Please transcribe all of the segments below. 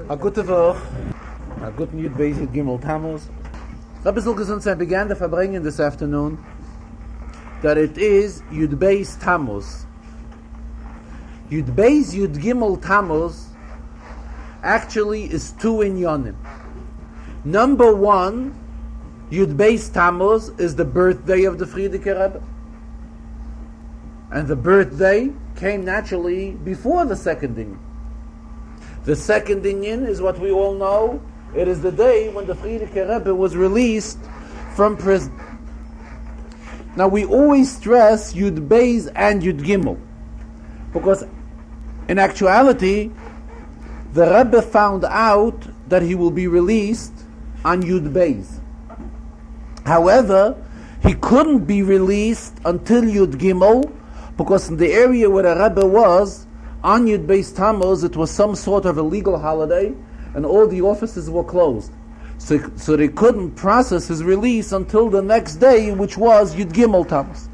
A gute Woche, a guten Yud Beis Yud Gimel Tammuz. Rabbi Zulkesson began the Farbrengen this afternoon that it is Yud Beis Tammuz. Yud Beis Yud Gimel Tammuz actually is two inyonim. Number one, Yud Beis Tammuz is the birthday of the Frierdiker Rebbe. And the birthday came naturally before the second inyan. The second inyan is what we all know. It is the day when the Frierdiker Rebbe was released from prison. Now we always stress Yud Beis and Yud Gimel, because in actuality the Rebbe found out that he will be released on Yud Beis. However, he couldn't be released until Yud Gimel, because in the area where the Rebbe was, on Yud Beis Tammuz, it was some sort of a legal holiday, and all the offices were closed. So they couldn't process his release until the next day, which was Yud Gimel Tammuz.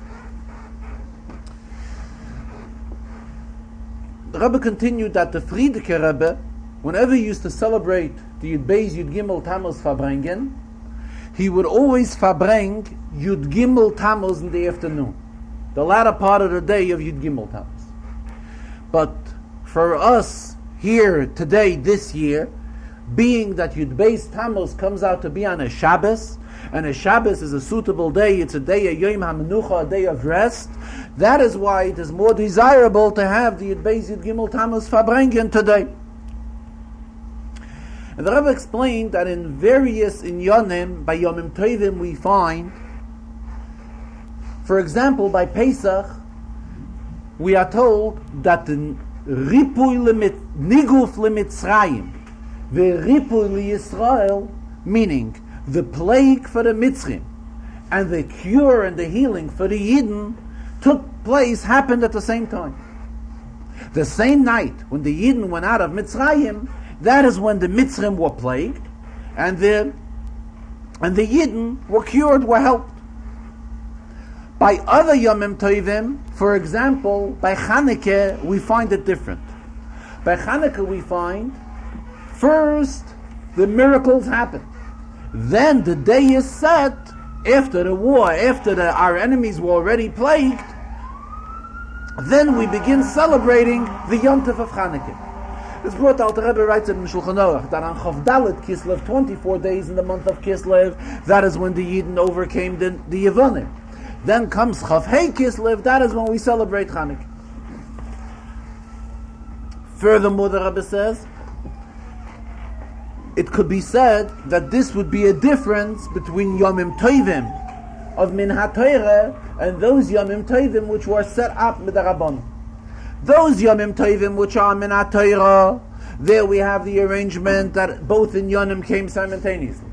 The Rebbe continued that the Frierdiker Rebbe, whenever he used to celebrate the Yud Beis Yud Gimel Tammuz Farbrengen, he would always Farbreng Yud Gimel Tammuz in the afternoon, the latter part of the day of Yud Gimel Tammuz. But for us here today, this year, being that Yud Beis Tammuz comes out to be on a Shabbos, and a Shabbos is a suitable day, it's a day of Yom HaMenucha, a day of rest, that is why it is more desirable to have the Yud Beis Yud Gimel Tammuz Farbrengen today. And the Rebbe explained that in various inyonim, by Yomim Tovim, we find, for example, by Pesach, we are told that the Ripui Niguf Lemitzrayim, the Ripui Yisrael, meaning the plague for the Mitzrim, and the cure and the healing for the Yidden, took place, happened at the same time. The same night when the Yidden went out of Mitzrayim, that is when the Mitzrim were plagued, and the Yidden were cured, were helped. By other Yomim Tovim, for example, by Chanukah, we find it different. By Chanukah we find, first, the miracles happen. Then the day is set, after the war, after our enemies were already plagued, then we begin celebrating the Yom Tov of Chanukah. It's brought out, the Rebbe writes in Shulchan Aruch, that on Chav Dalet Kislev, 24 days in the month of Kislev, that is when the Yidden overcame the Yevonim. Then comes Chav Hei Kislev, that is when we celebrate Chanukah. Furthermore, the Rebbe says, it could be said that this would be a difference between Yomim Tovim of Min HaTorah and those Yomim Tovim which were set up with the Rabbanon. Those Yomim Tovim which are Min HaTorah, there we have the arrangement that both in Yonim came simultaneously.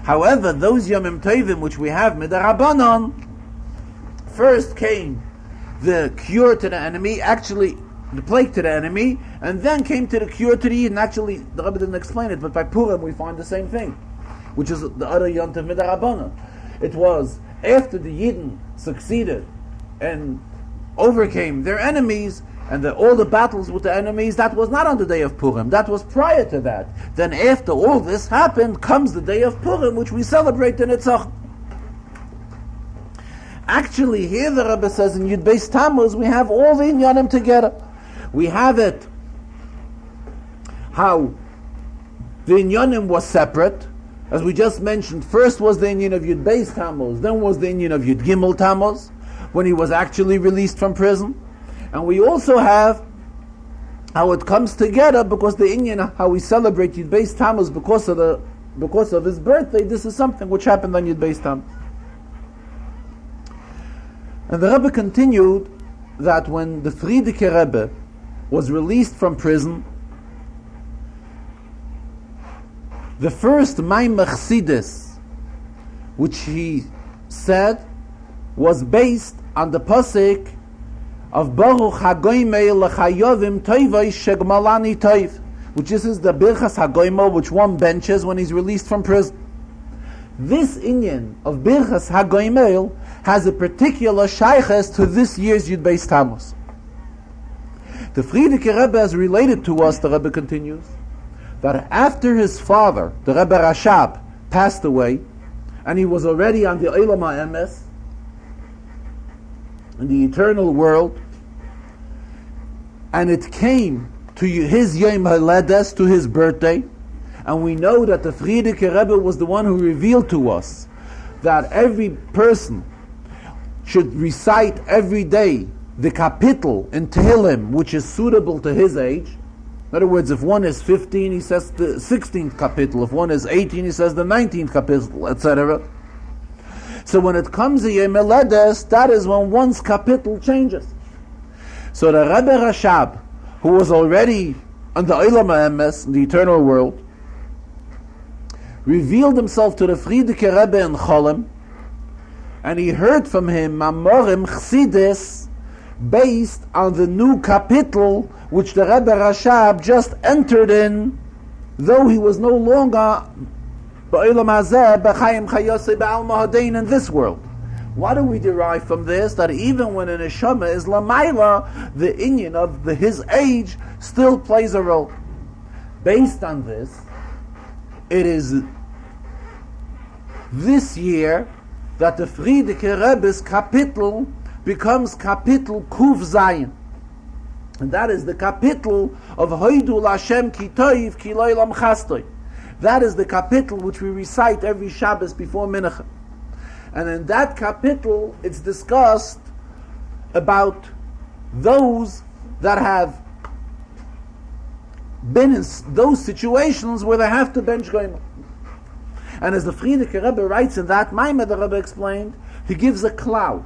However, those Yomim Tovim which we have with the Rabbanon, first came the cure to the enemy, actually the plague to the enemy, and then came to the cure to the Yidden. Actually, the Rebbe didn't explain it, but by Purim we find the same thing, which is the other Yom Tov Midarabbanan. It was after the Yidden succeeded and overcame their enemies, and all the battles with the enemies, that was not on the day of Purim, that was prior to that. Then after all this happened, comes the day of Purim, which we celebrate in Netzach. Actually, here the Rebbe says in Yud Beis Tammuz, we have all the inyanim together. We have it, how the inyanim was separate, as we just mentioned. First was the inyan of Yud Beis Tammuz, then was the inyan of Yud Gimel Tammuz, when he was actually released from prison. And we also have how it comes together, because the inyan, how we celebrate Yud Beis Tammuz because of his birthday, this is something which happened on Yud Beis Tammuz. And the Rebbe continued that when the Frierdiker Rebbe was released from prison, the first Maimar Chassidus, which he said, was based on the pasuk of Baruch Hagoymei L'Chayovim Toivos Shegmalani Toiv, which is the Birchas Hagoymel, which one benches when he's released from prison. This inyan of Birchas Hagoymel has a particular shayches to this year's Yud Beis Tammuz. The Frierdiker Rebbe has related to us, the Rebbe continues, that after his father, the Rebbe Rashab, passed away, and he was already on the Olam HaEmes, in the eternal world, and it came to his Yom HaLedes, to his birthday, and we know that the Frierdiker Rebbe was the one who revealed to us that every person should recite every day the kapitel in Tehillim which is suitable to his age. In other words, if one is 15, he says the 16th kapitel. If one is 18, he says the 19th kapitel, etc. So when it comes to Yom HaLedes, that is when one's kapitel changes. So the Rebbe Rashab, who was already on the Olam HaEmes, in the eternal world, revealed himself to the Frierdiker Rebbe in Cholem, and he heard from him Mamorim Chassidus based on the new kapitel which the Rebbe Rashab just entered in, though he was no longer Ba'olam Hazeh B'Chaim Chayosei Ba'alma Hadein in this world. What do we derive from this? That even when an neshama is Lamaila, the inyan of his age still plays a role. Based on this, it is this year that the Frierdiker Rebbe's kapitel becomes kapitel Kuf Zayin. And that is the kapitel of Hoidu Lashem Ki Toiv Ki Lo Olam Chastoi. That is the kapitel which we recite every Shabbos before Mincha. And in that kapitel, it's discussed about those that have been in those situations where they have to bench goyim. And as the Frierdiker Rebbe writes in that Maimah, the Rebbe explained, he gives a cloud.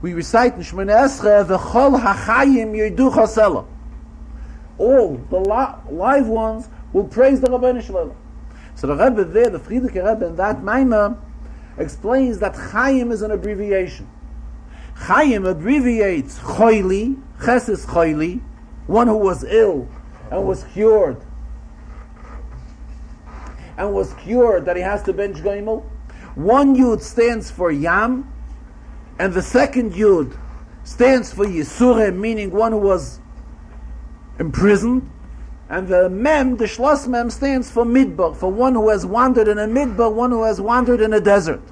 We recite in Shmoneh Esrei, V'chol hachayim yoidu chasela. All the live ones will praise the Rabbeinu Shalom. So the Rebbe there, the Frierdiker Rebbe, in that Maimah, explains that Chaim is an abbreviation. Chaim abbreviates Choili, Ches is Choili, one who was ill and was cured. And was cured that he has to bench Goimel. One Yud stands for Yam, and the second Yud stands for Yisurim, meaning one who was imprisoned. And the Mem, the Shlos Mem, stands for Midbar, for one who has wandered in a Midbar, one who has wandered in a desert.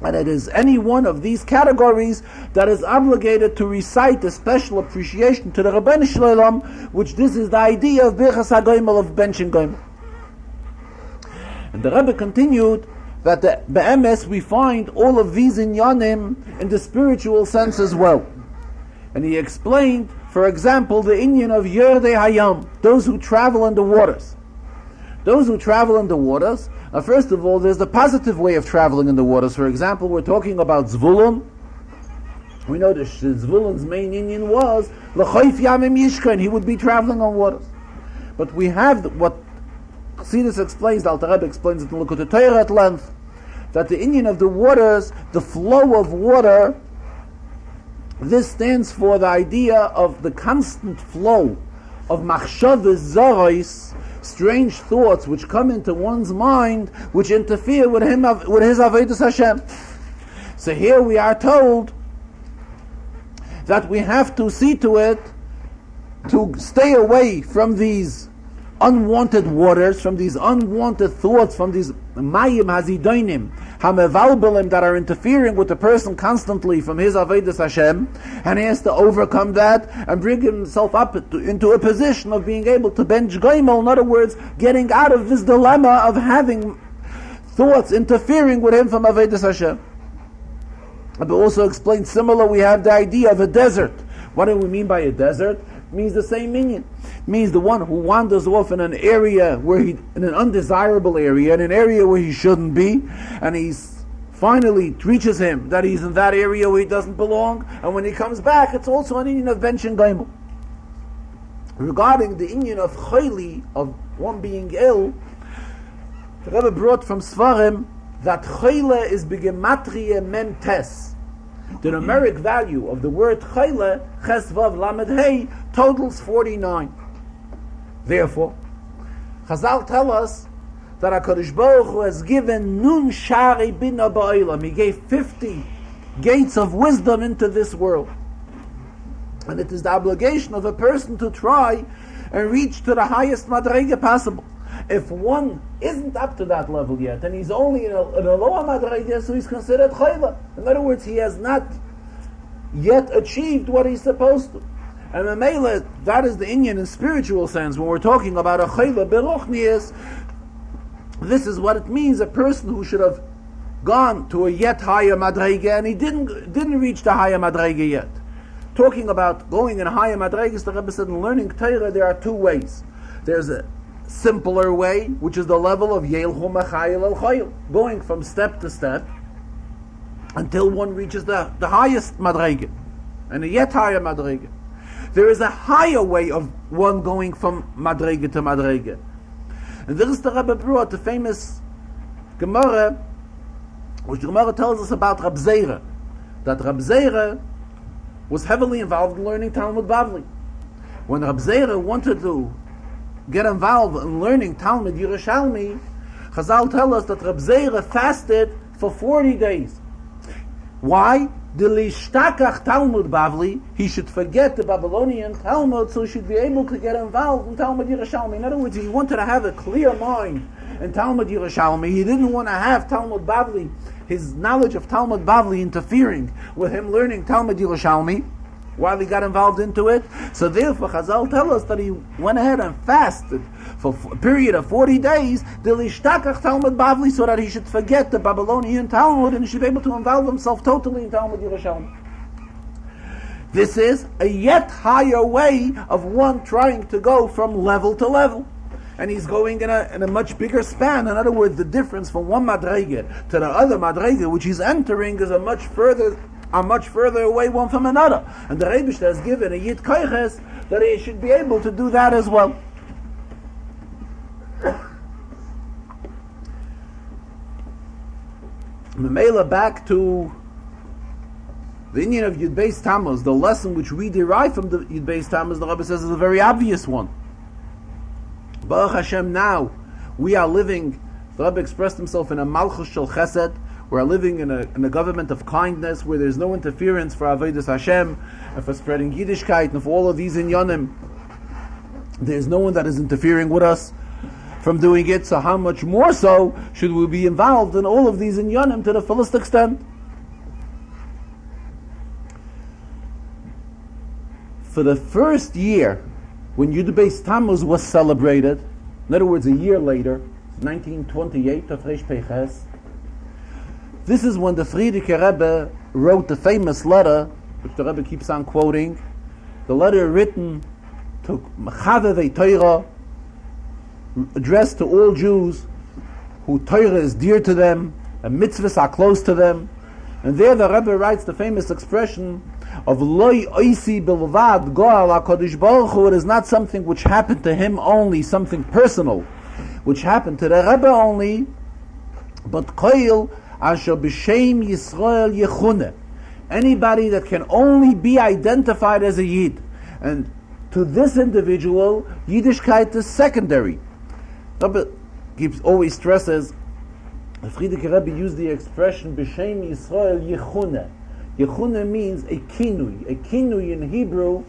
And it is any one of these categories that is obligated to recite a special appreciation to the Rabbeinu Shalom, which this is the idea of Birchas HaGoimel, of benching Goimel. And the Rebbe continued that be'emes we find all of these inyanim in the spiritual sense as well. And he explained, for example, the inyan of Yerdei Hayam, those who travel in the waters. Those who travel in the waters, first of all, there's the positive way of traveling in the waters. For example, we're talking about Zvulun. We know that Zvulun's main inyan was L'choif Yamim Yishkan, he would be traveling on waters. But we have what Chassidus explains, the Alter Rebbe explains it in Likutei Torah at length, that the inyan of the waters, the flow of water, this stands for the idea of the constant flow of machshavos zaros, strange thoughts which come into one's mind, which interfere with his avodas Hashem. So here we are told that we have to see to it to stay away from these unwanted waters, from these unwanted thoughts, from these mayim hazidonim, hamevalbelim, that are interfering with the person constantly from his avodas Hashem, and he has to overcome that and bring himself up into a position of being able to bench goimel. In other words, getting out of this dilemma of having thoughts interfering with him from avodas Hashem. But also explained similar, we have the idea of a desert. What do we mean by a desert? It means the same meaning. It means the one who wanders off in an area in an undesirable area, in an area where he shouldn't be, and he's finally reaches him that he's in that area where he doesn't belong, and when he comes back, it's also an inyan of bench and goimel. Regarding the inyan of choili, of one being ill, the Rebbe brought from Svarim that choile is begematria mem tes. The numeric value of the word choile, ches vav lamed hey, totals 49. Therefore, Chazal tell us that HaKadosh Baruch Hu has given nun shari bina ba'olam. He gave 50 gates of wisdom into this world. And it is the obligation of a person to try and reach to the highest madrega possible. If one isn't up to that level yet, and he's only in a lower madrega, so he's considered chayla. In other words, he has not yet achieved what he's supposed to. And Mamela, that is the inyan in spiritual sense. When we're talking about a chayla beruchnius, this is what it means: a person who should have gone to a yet higher madrega, and he didn't reach the higher madrega yet. Talking about going in higher madregas, the Rebbe said in learning Torah there are two ways. There's a simpler way, which is the level of Yelhu Machayil El Chayil, going from step to step until one reaches the highest madrega, and a yet higher madrega. There is a higher way of one going from madrega to madrega. And this is the Rebbe brought the famous Gemara, which the Gemara tells us about Rab Zera, that Rab Zera was heavily involved in learning Talmud Bavli. When Rab Zera wanted to get involved in learning Talmud Yerushalmi, Chazal tell us that Rab Zera fasted for 40 days. Why? D'lishtakach Talmud Bavli, he should forget the Babylonian Talmud, so he should be able to get involved in Talmud Yerushalmi. In other words, he wanted to have a clear mind in Talmud Yerushalmi. He didn't want to have Talmud Bavli, his knowledge of Talmud Bavli, interfering with him learning Talmud Yerushalmi while he got involved into it. So therefore Chazal tell us that he went ahead and fasted for a period of 40 days, D'lishtakach Talmud Bavli, so that he should forget the Babylonian Talmud and he should be able to involve himself totally in Talmud Yerushalmi. This is a yet higher way of one trying to go from level to level. And he's going in a much bigger span. In other words, the difference from one madrega to the other madrega which he's entering is a much further away one from another. And the Rebbe has given a yid koiches that he should be able to do that as well. Memela, back to the inyan of Yud Beis Tammuz, the lesson which we derive from the Yud Beis Tammuz, the Rebbe says, is a very obvious one. Baruch Hashem, now we are living, the Rebbe expressed himself in a Malchus Shel Chesed. We are living in a government of kindness where there's no interference for Avodas Hashem and for spreading Yiddishkeit and for all of these inyanim. There's no one that is interfering with us from doing it, so how much more so should we be involved in all of these inyanim to the fullest extent? For the first year, when Yud Beis Tammuz was celebrated, in other words, a year later, 1928 of Reish Peiches, this is when the Frierdiker Rebbe wrote the famous letter, which the Rebbe keeps on quoting, the letter written to Mechavevei Torah, addressed to all Jews who Torah is dear to them, and mitzvahs are close to them. And there the Rebbe writes the famous expression of Loi oisi bilvad goal HaKadosh Baruch Hu. It is not something which happened to him only, something personal, which happened to the Rebbe only, but koil asher b'shem Yisrael yechune. Anybody that can only be identified as a Yid. And to this individual, Yiddishkeit is secondary. Rebbe always stresses, the Frierdiker Rebbe used the expression b'shem Yisrael yechune. Yechune means a kinui. A kinui in Hebrew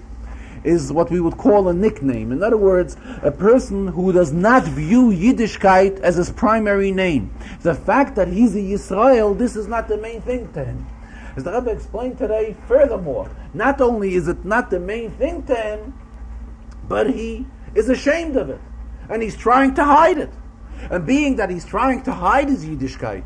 is what we would call a nickname. In other words, a person who does not view Yiddishkeit as his primary name. The fact that he's a Yisrael, this is not the main thing to him. As the Rebbe explained today, furthermore, not only is it not the main thing to him, but he is ashamed of it. And he's trying to hide it. And being that he's trying to hide his Yiddishkeit,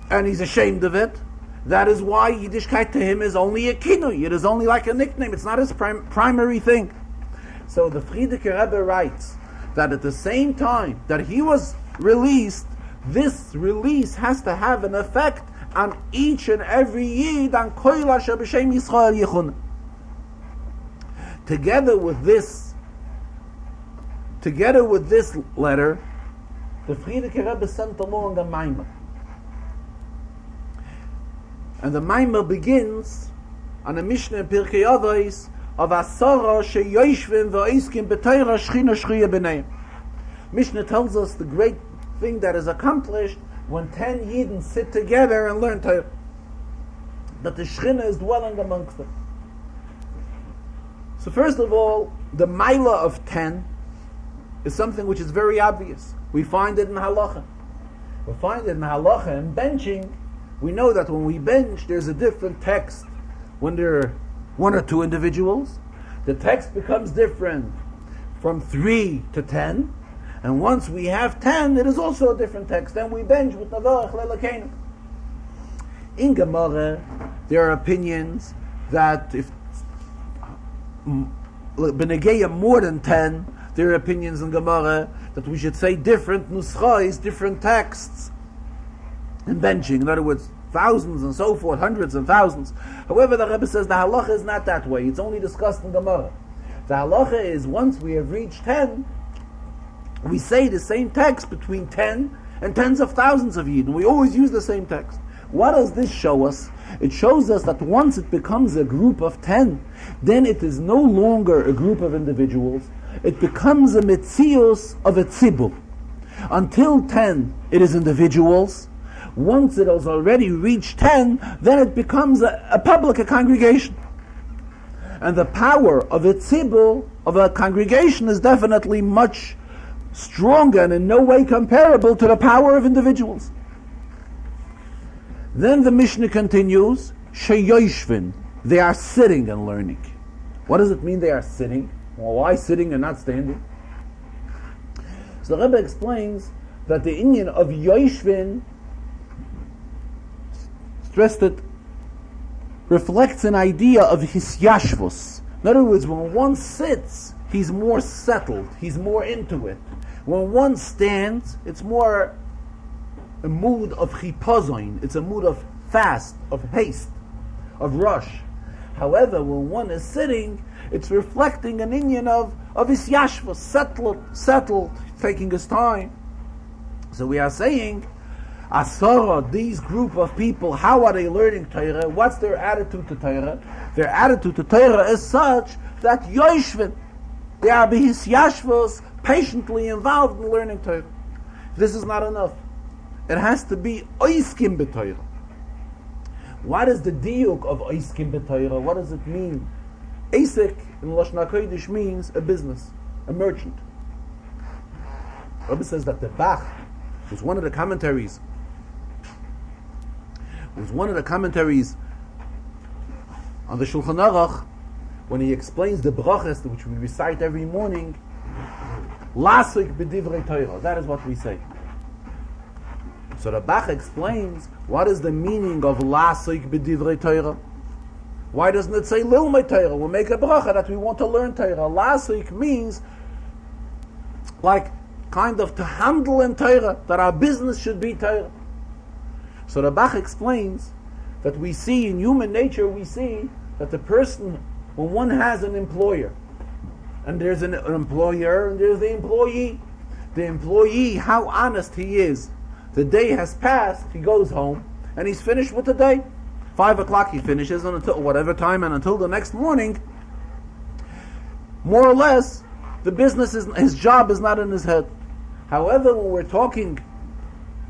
and he's ashamed of it, that is why Yiddishkeit to him is only a kinui. It is only like a nickname. It's not his primary thing. So the Frierdiker Rebbe writes that at the same time that he was released, this release has to have an effect on each and every Yid, on Koil Asher B'Shem Yisrael Yechun. Together with this letter, the Frierdiker Rebbe sent along a Maimah. And the Maimah begins on a Mishnah in Pirkei Avos of Asara sheyoshvim v'oiskim b'Torah shchina shchiyah b'neiim. Mishnah tells us the great thing that is accomplished when 10 Yidden sit together and learn Torah, that the Shechina is dwelling amongst them. So first of all, the Maila of 10 is something which is very obvious. We find it in Halacha. We find it in Halacha and benching. We know that when we bench, there's a different text. When there are one or two individuals, the text becomes different from 3 to 10. And once we have 10, it is also a different text. Then we bench with Navarach Lelakenu. In Gemara, there are opinions that if Benegeya more than 10, there are opinions in Gemara that we should say different nuschais, different texts in benching. In other words, thousands and so forth, hundreds and thousands. However, the Rebbe says the halacha is not that way. It's only discussed in Gemara. The halacha is once we have reached 10, we say the same text between 10 and tens of thousands of Yidden. We always use the same text. What does this show us? It shows us that once it becomes a group of 10, then it is no longer a group of individuals. It becomes a metzius of a tzibur. Until 10, it is individuals. Once it has already reached 10, then it becomes a public, a congregation. And the power of a tzibur, of a congregation, is definitely much stronger and in no way comparable to the power of individuals. Then the Mishnah continues, sheyoshvin, they are sitting and learning. What does it mean they are sitting? Well, why sitting and not standing? So the Rebbe explains that the Inyan of yoshvin, stressed it, reflects an idea of hisyashvus. In other words, when one sits, he's more settled, he's more into it. When one stands, it's more a mood of chipazoin, it's a mood of fast, of haste, of rush. However, when one is sitting, it's reflecting an inyan of his yashva, settled, taking his time. So we are saying, Asara, these group of people, how are they learning Torah? What's their attitude to Torah? Their attitude to Torah is such that yoshvin, they are behis yashvos, patiently involved in learning Torah. This is not enough. It has to be oiskim b'Torah. What is the diuk of oiskim b'Torah? What does it mean? Asik in Lashon HaKodesh means a business, a merchant. Rabbi says that the Bach was one of the commentaries. On the Shulchan Aruch when he explains the brachas which we recite every morning. Lasik b'divrei Torah. That is what we say. So the Bach explains what is the meaning of Lasik b'divrei Torah. Why doesn't it say Lilmei Torah? We'll make a bracha that we want to learn Torah. Lasik means like kind of to handle in Torah, that our business should be Torah. So the Bach explains that we see in human nature, we see that the person, when one has an employer, and there's an employer and there's the employee, how honest he is. The day has passed, he goes home, and he's finished with the day. 5 o'clock he finishes, and until whatever time, and until the next morning, more or less, the business is, his job is not in his head. However, when we're talking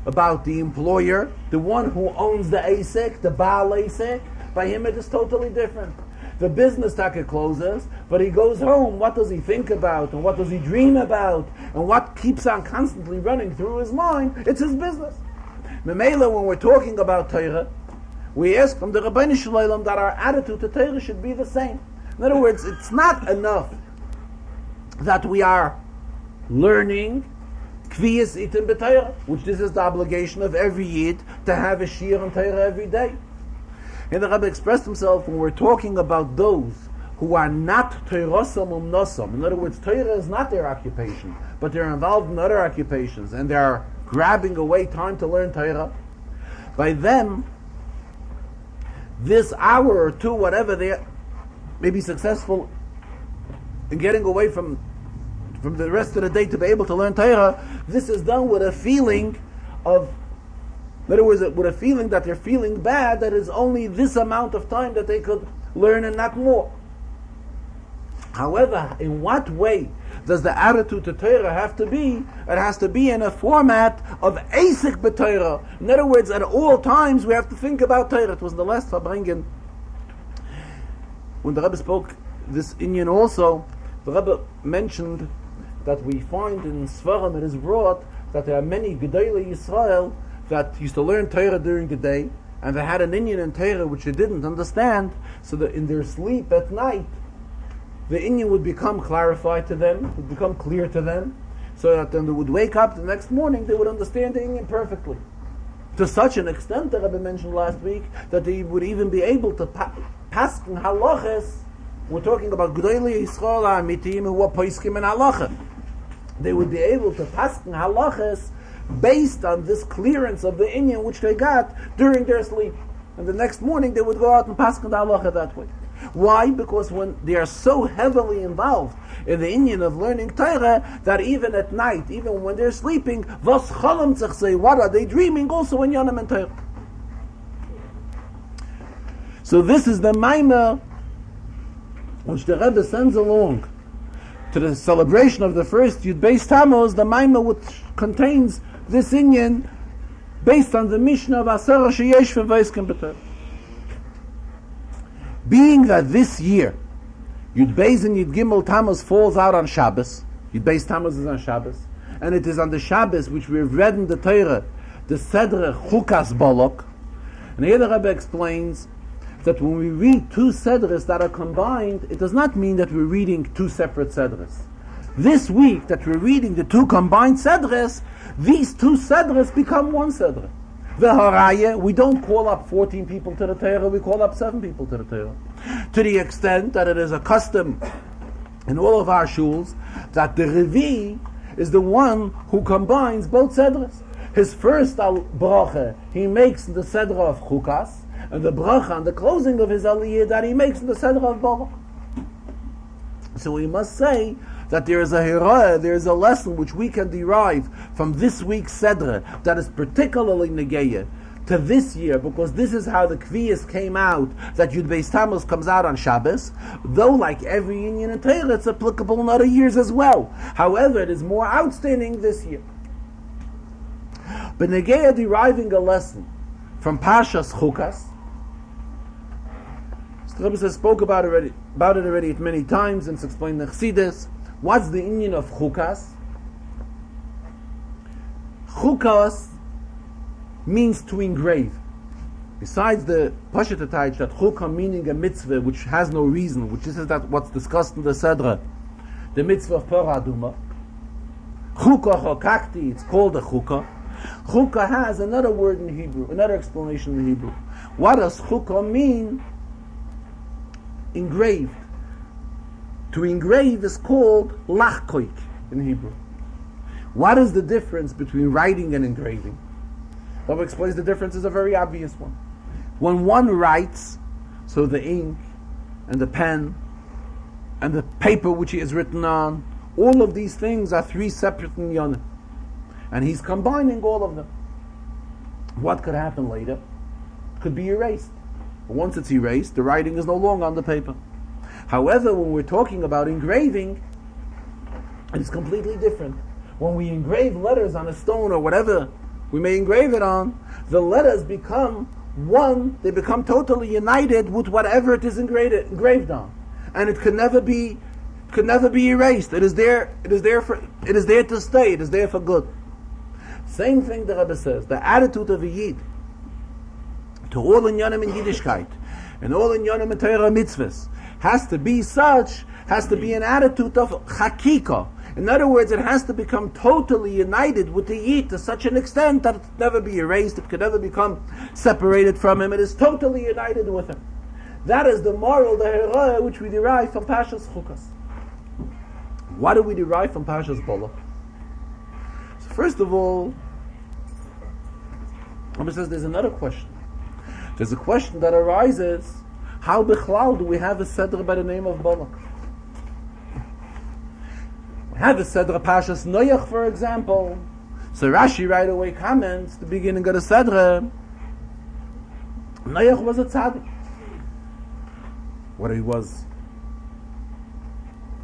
about the employer, the one who owns the ASIC, the Baal ASIC, by him it is totally different. The business taka closes, but he goes home. What does he think about, and what does he dream about, and what keeps on constantly running through his mind? It's his business. Memela, when we're talking about Torah, we ask from the Rabbeinu Shalom that our attitude to Torah should be the same. In other words, it's not enough that we are learning Kviyas Itim B'Torah, which this is the obligation of every Yid to have a Shir on Torah every day. And the Rebbe expressed himself when we're talking about those who are not Torosam Umnosam. In other words, Torah is not their occupation, but they're involved in other occupations, and they're grabbing away time to learn Torah. By them, this hour or two, whatever they may be successful in getting away from the rest of the day to be able to learn Torah, this is done with a feeling of, in other words, with a feeling that they're feeling bad, that is only this amount of time that they could learn and not more. However, in what way does the attitude to Torah have to be? It has to be in a format of Asik b'Torah. In other words, at all times we have to think about Torah. It was in the last Farbrengen when the Rebbe spoke this Inyan also, the Rebbe mentioned that we find in Svarim it is brought that there are many Gedolei Yisrael that used to learn Torah during the day, and they had an Inyan in Torah which they didn't understand, so that in their sleep at night, the Inyan would become clarified to them, would become clear to them, so that when they would wake up the next morning, they would understand the Inyan perfectly. To such an extent, the Rebbe mentioned last week, that they would even be able to paskin halachas. We're talking about Gedolei Yisrael HaAmitim who are poskim in halacha. They would be able to paskin halachas based on this clearance of the Inyan which they got during their sleep. And the next morning they would go out and paskin the halacha that way. Why? Because when they are so heavily involved in the Inyan of learning Torah, that even at night, even when they're sleeping, was chalam tzach say, what are they dreaming? Also in Yonim and Torah. So this is the Maimah which the Rebbe sends along to the celebration of the first Yud Beis Tammuz, the Maimah which contains this Inyan based on the Mishnah of Asara Sheyesh V'Vaiskim B'Torah. Being that this year Yud Beis and Yud Gimel Tammuz falls out on Shabbos, Yud Beis Tammuz is on Shabbos, and it is on the Shabbos which we've read in the Torah, the Sedre Chukas-Balak. And here the Rebbe explains that when we read two Sedres that are combined, it does not mean that we're reading two separate Sedres. This week that we're reading the two combined Sedres, these two Sedres become one Sedre. The Haraya, we don't call up 14 people to the Torah, we call up 7 people to the Torah. To the extent that it is a custom in all of our shuls that the Revi is the one who combines both Sedres. His first bracha, he makes the Sedra of Chukas, and the bracha on the closing of his aliyah that he makes in the Sedra of Balak. So we must say that there is a hirah, there is a lesson which we can derive from this week's Sedra that is particularly negeya to this year, because this is how the Kviyas came out, that Yud Beis Tammuz comes out on Shabbos, though like every Inyan in Torah, it's applicable in other years as well. However, it is more outstanding this year. But negeya deriving a lesson from Pashas Chukas, the Rebbe says, spoke about it already many times, and it's explained in Chassidus. What's the Inyan of Chukas? Chukas means to engrave. Besides the Pashatataych, that Chukah meaning a mitzvah which has no reason, which is that what's discussed in the Sedra, the mitzvah of Parah Aduma. Chukah Chokakti, it's called a Chukah. Chukah has another word in Hebrew, another explanation in Hebrew. What does Chukah mean? Engraved. To engrave is called lachkoik in Hebrew. What is the difference between writing and engraving? Rabbi explains the difference is a very obvious one. When one writes, so the ink and the pen and the paper which he has written on, all of these things are 3 separate inyanim. And he's combining all of them. What could happen later? It could be erased. But once it's erased, the writing is no longer on the paper. However, when we're talking about engraving, it's completely different. When we engrave letters on a stone or whatever we may engrave it on, the letters become one, they become totally united with whatever it is engraved on. And it could never be erased. It is there to stay, it is there for good. Same thing the Rebbe says, the attitude of a Yid to all inyanim in Yiddishkeit and all inyanim in Torah mitzvahs has to be an attitude of chakika. In other words, it has to become totally united with the Yid to such an extent that it can never be erased, it can never become separated from him, it is totally united with him. That is the moral, the herah, which we derive from Pashas Chukas. What do we derive from Pashas Balak? So first of all, Rabbi says there's another question. There's a question that arises, how bichlal do we have a Sedra by the name of Balak? We have a Sedra Pashas Noach, for example. So Rashi right away comments, the beginning of the Sedra, Noach was a tzaddik. What he was,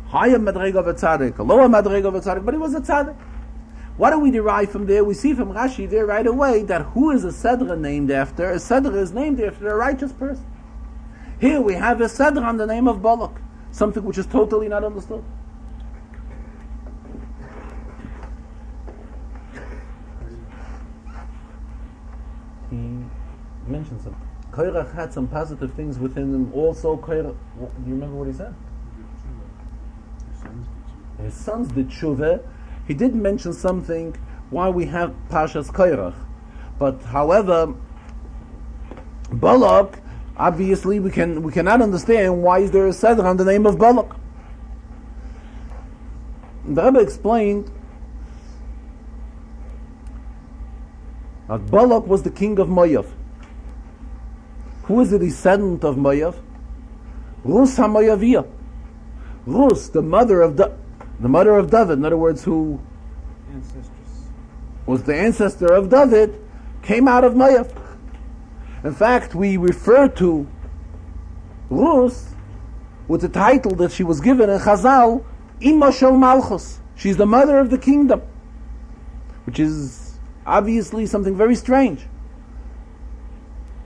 higher madrega of a tzaddik, a lower madrega of a tzaddik, but he was a tzaddik. What do we derive from there? We see from Rashi there right away that who is a Sedra named after? A Sedra is named after a righteous person. Here we have a Sedra on the name of Balak. something which is totally not understood. He mentioned something. Korach had some positive things within him. Also, Korach, do you remember what he said? His sons did tshuva. He did mention something why we have Pashas Korach. But however, Balak, obviously we cannot understand why is there a Seder on the name of Balak. The Rebbe explained that Balak was the king of Moav. Who is the descendant of Moav? Rus HaMoaviyah. Rus, the mother of David, in other words, who was the ancestor of David, came out of Moav. In fact, we refer to Rus with the title that she was given in Chazal, Ima Shel Malchus. She's the mother of the kingdom, which is obviously something very strange.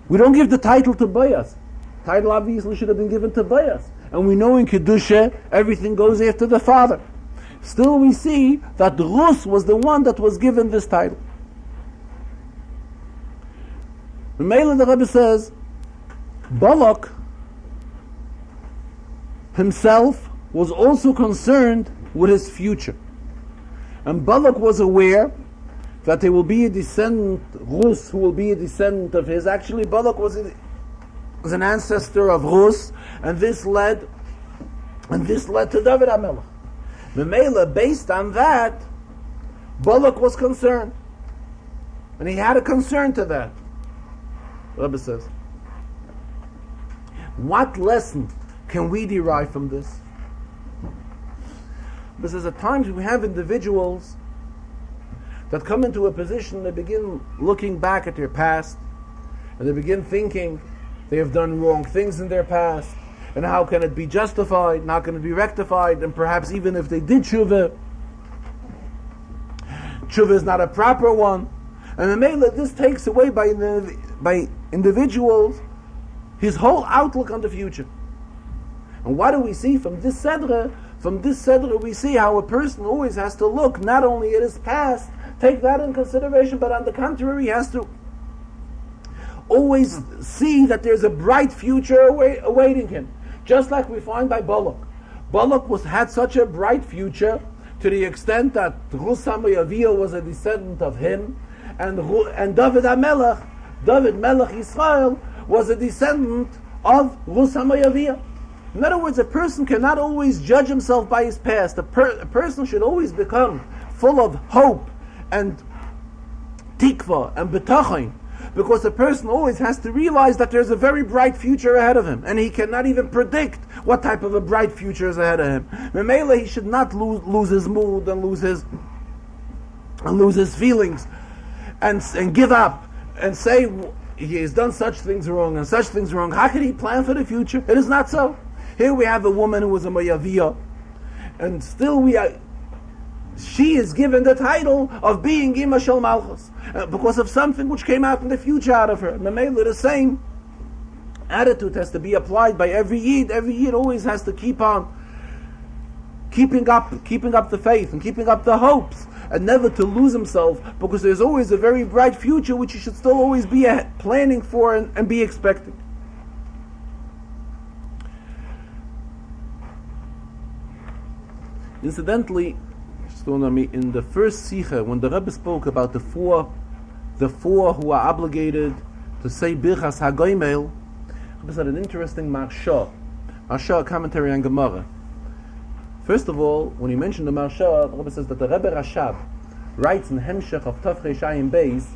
We don't give the title to Boaz. Title obviously should have been given to Boaz. And we know in Kedusha, everything goes after the father. Still we see that Rus was the one that was given this title. The Mele, the Rebbe says, Balak himself was also concerned with his future. And Balak was aware that there will be a descendant, Rus, who will be a descendant of his. Actually, Balak was an ancestor of Rus, and this led to David HaMelech. Memela, based on that, Balak was concerned. And he had a concern to that. The Rebbe says, what lesson can we derive from this? Because at times we have individuals that come into a position, they begin looking back at their past, and they begin thinking they have done wrong things in their past, and how can it be justified, and how can it be rectified, and perhaps even if they did tshuva is not a proper one. And this takes away by individuals his whole outlook on the future. And what do we see from this Sedra? From this Sedra we see how a person always has to look not only at his past, take that in consideration, but on the contrary, he has to always see that there's a bright future awaiting him. Just like we find by Balak. Balak had such a bright future to the extent that Rus HaMoaviyah was a descendant of him, and David HaMelech, David Melech Yisrael, was a descendant of Rus HaMoaviyah. In other words, a person cannot always judge himself by his past. A person should always become full of hope and tikva and betachon, because a person always has to realize that there's a very bright future ahead of him, and he cannot even predict what type of a bright future is ahead of him. Memele, he should not lose his mood and lose his feelings, and give up and say he has done such things wrong and such things wrong. How can he plan for the future? It is not so. Here we have a woman who was a Moaviyah, and still she is given the title of being Ima Shel Malchus because of something which came out in the future out of her. The same attitude has to be applied by every Yid. Every Yid always has to keep on keeping up the faith and keeping up the hopes, and never to lose himself, because there's always a very bright future which you should still always be planning for and be expecting. Incidentally, in the first Sikha, when the Rebbe spoke about the four who are obligated to say Birchas HaGoimel, the Rebbe said an interesting Marsha, a commentary on Gemara. First of all, when he mentioned the Marsha, the Rebbe says that the Rebbe Rashab writes in Hemshech of Tafrei Shayim Beis,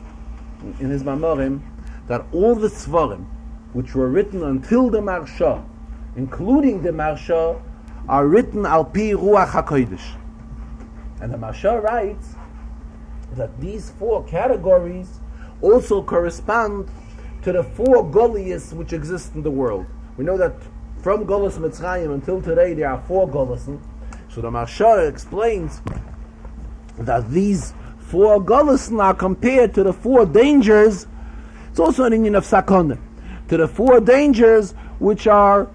in his Mamorim, that all the Svarim which were written until the Marsha, including the Marsha, are written al pi Ruach HaKodesh. And the Marsha writes that these four categories also correspond to the four Goliaths which exist in the world. We know that from Golas Mitzrayim until today there are four Golasim. So the Marsha explains that these four Golasim are compared to the four dangers. It's also an Indian of Sakona, to the four dangers which are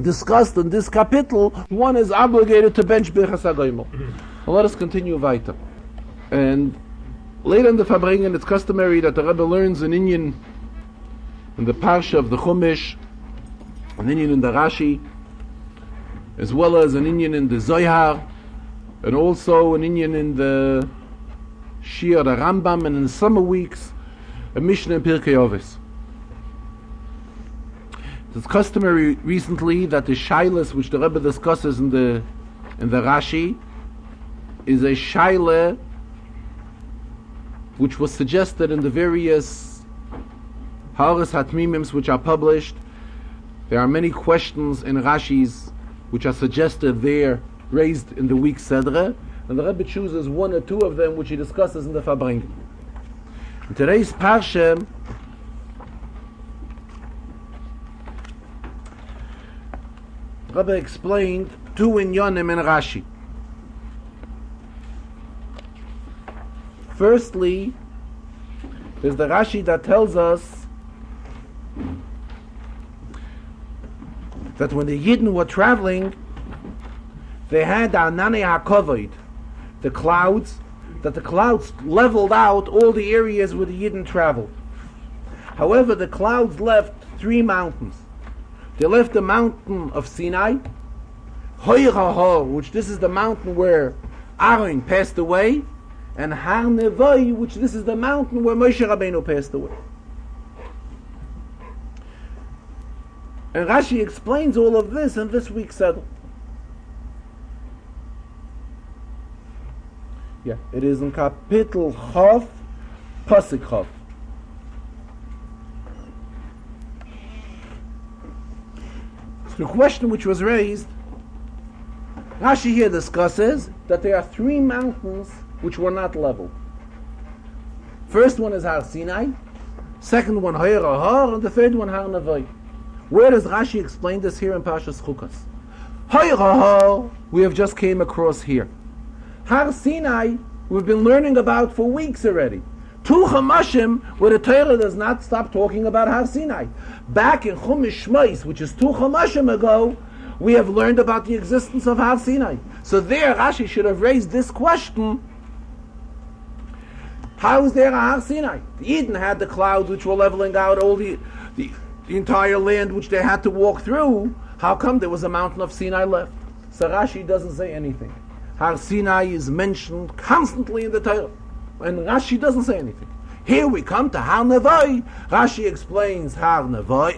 discussed in this kapitel, one is obligated to bench Birchas HaGoimel. Well, let us continue weiter. And later in the Farbrengen, it's customary that the Rebbe learns an Inyan in the Parsha of the Chumash, an Inyan in the Rashi, as well as an Inyan in the Zohar, and also an Inyan in the Shir, the Rambam, and in the summer weeks, a Mishnah in Pirkei Avos. It's customary recently that the Shailas which the Rebbe discusses in the Rashi is a Shaila which was suggested in the various Haras Hatmimims which are published. There are many questions in Rashi's which are suggested there, raised in the week Sedre, and the Rebbe chooses one or two of them which he discusses in the Farbrengen. In today's Parsha, the Rebbe explained two inyanim in Rashi. Firstly, there's the Rashi that tells us that when the Yidden were traveling, they had Ananei HaKavod, the clouds, that the clouds leveled out all the areas where the Yidden traveled. However, the clouds left three mountains. They left the mountain of Sinai, Hoyer HaHor, which this is the mountain where Aaron passed away, and Har Nevoi, which this is the mountain where Moshe Rabbeinu passed away. And Rashi explains all of this in this week's Sedel. Yeah, it is in Kapitel Chof, Pasuk Chof. So the question which was raised, Rashi here discusses that there are three mountains which were not leveled. First one is Har Sinai, second one Hoyer HaHor, and the third one Har Nevoi. Where does Rashi explain this here in Parshas Chukas? Hoyer HaHor, we have just came across here. Har Sinai, we've been learning about for weeks already. Two Chamashim, where the Torah does not stop talking about Har Sinai. Back in Chumash Shmos, which is two Chamashim ago, we have learned about the existence of Har Sinai. So there, Rashi should have raised this question: how is there a Har Sinai? The Eden had the clouds which were leveling out all the entire land which they had to walk through. How come there was a mountain of Sinai left? So Rashi doesn't say anything. Har Sinai is mentioned constantly in the Torah, and Rashi doesn't say anything. Here we come to Har Nevoi. Rashi explains Har Nevoi,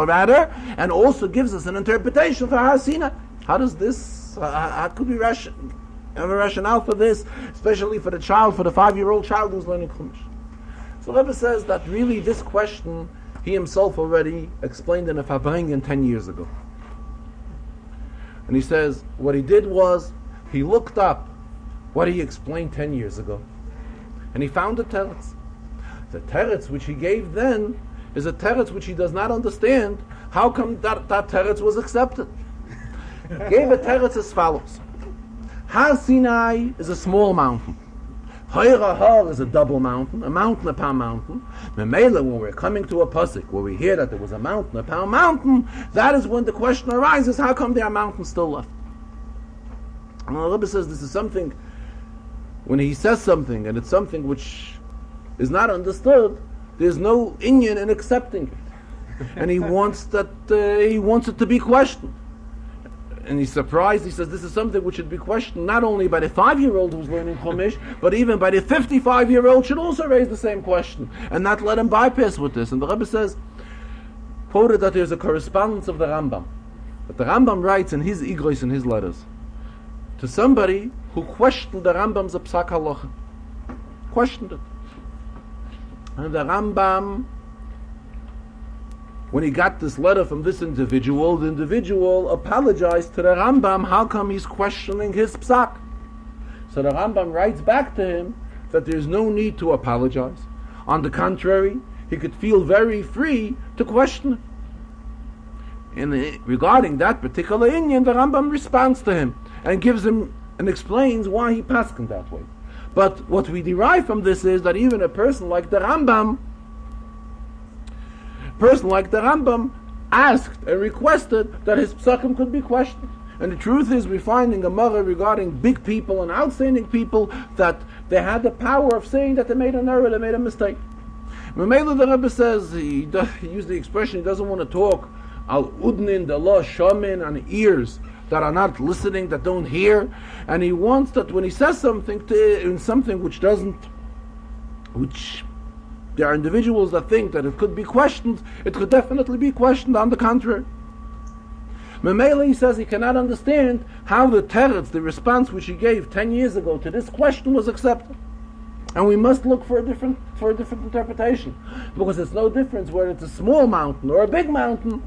rather, and also gives us an interpretation for Har Sinai. How does this? How could we have a rationale for this, especially for the child, for the 5-year-old child who's learning Chumash? So Rebbe says that really this question he himself already explained in a Farbrengen 10 years ago. And he says what he did was he looked up what he explained 10 years ago, and he found the teretz. The teretz which he gave then is a teretz which he does not understand. How come that teretz was accepted? He gave a teretz as follows: Har Sinai is a small mountain. Hoyer HaHor is a double mountain, a mountain upon mountain. Memela, when we're coming to a pasuk where we hear that there was a mountain upon mountain, that is when the question arises: how come there are mountains still left? And the Rebbe says this is something, when he says something and it's something which is not understood, there's no inyan in accepting it, and he wants it to be questioned. And he's surprised. He says this is something which should be questioned not only by the 5-year-old who's learning Chumash, but even by the 55-year-old should also raise the same question and not let him bypass with this. And the Rebbe says, quoted, that there's a correspondence of the Rambam, that the Rambam writes in his igros, in his letters, to somebody who questioned the Rambam's Psak Halacha, questioned it. And the Rambam, when he got this letter from this individual, the individual apologized to the Rambam. How come he's questioning his psak? So the Rambam writes back to him that there's no need to apologize. On the contrary, he could feel very free to question it. And regarding that particular inyan, the Rambam responds to him and gives him and explains why he paskened that way. But what we derive from this is that even a person like the Rambam asked and requested that his psukim could be questioned. And the truth is, we find in Gemara regarding big people and outstanding people that they had the power of saying that they made an error, they made a mistake. Mamela the Rebbe says, he used the expression, he doesn't want to talk al udnin, the law, shamin, on ears that are not listening, that don't hear. And he wants that when he says something in something which there are individuals that think that it could be questioned, it could definitely be questioned on the contrary. Mamela, he says he cannot understand how the teretz, the response which he gave 10 years ago to this question, was accepted. And we must look for a different interpretation. Because it's no difference whether it's a small mountain or a big mountain.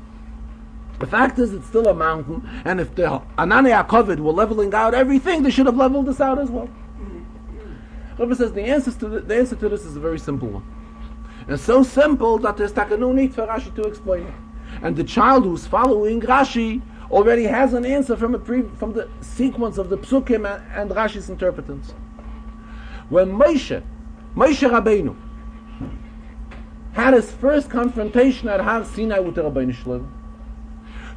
The fact is, it's still a mountain, and if the Anani HaKavod were leveling out everything, they should have leveled this out as well. Rabbi says the answer to this is a very simple one. And so simple that there's no need for Rashi to explain it. And the child who's following Rashi already has an answer from the sequence of the Psukim and Rashi's interpretance. When Moshe Rabbeinu had his first confrontation at Har Sinai with the Rabbeinu Shalom,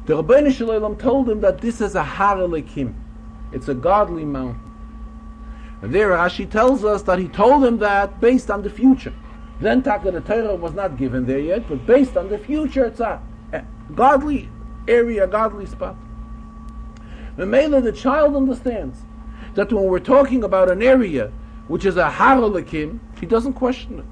the Rabbeinu Shalom told him that this is a Har Elikim. It's a godly mountain. And there Rashi tells us that he told him that based on the future. Then Taka the Torah was not given there yet, but based on the future, it's a godly area, a godly spot. Mamela, the child understands that when we're talking about an area which is a Har Elikim, he doesn't question it.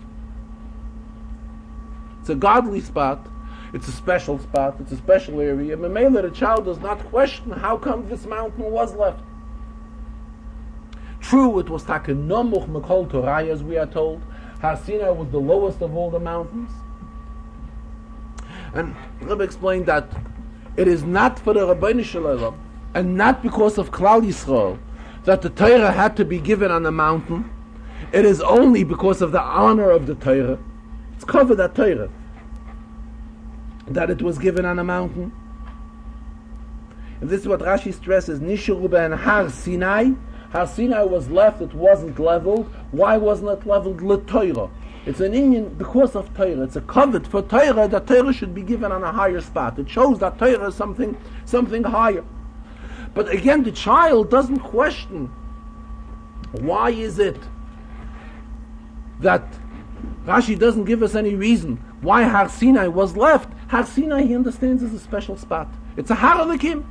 It's a godly spot. It's a special spot. It's a special area. Mamela, the child does not question how come this mountain was left. True, it was Taka Nomuch Mekol Torah, as we are told. Har Sinai was the lowest of all the mountains. And Rebbe explained that it is not for the Rabbeinu Shalom and not because of Klal Yisrael that the Torah had to be given on a mountain. It is only because of the honor of the Torah. It's covered that Torah that it was given on a mountain. And this is what Rashi stresses, Nishiru ben Har Sinai. Har Sinai was left, it wasn't leveled. Why wasn't it leveled? LeTorah. It's an Indian because of Torah. It's a covet for Torah, that Torah should be given on a higher spot. It shows that Torah is something higher. But again, the child doesn't question why is it that Rashi doesn't give us any reason why Har Sinai was left. Har Sinai, he understands, is a special spot. It's a Har Elikim.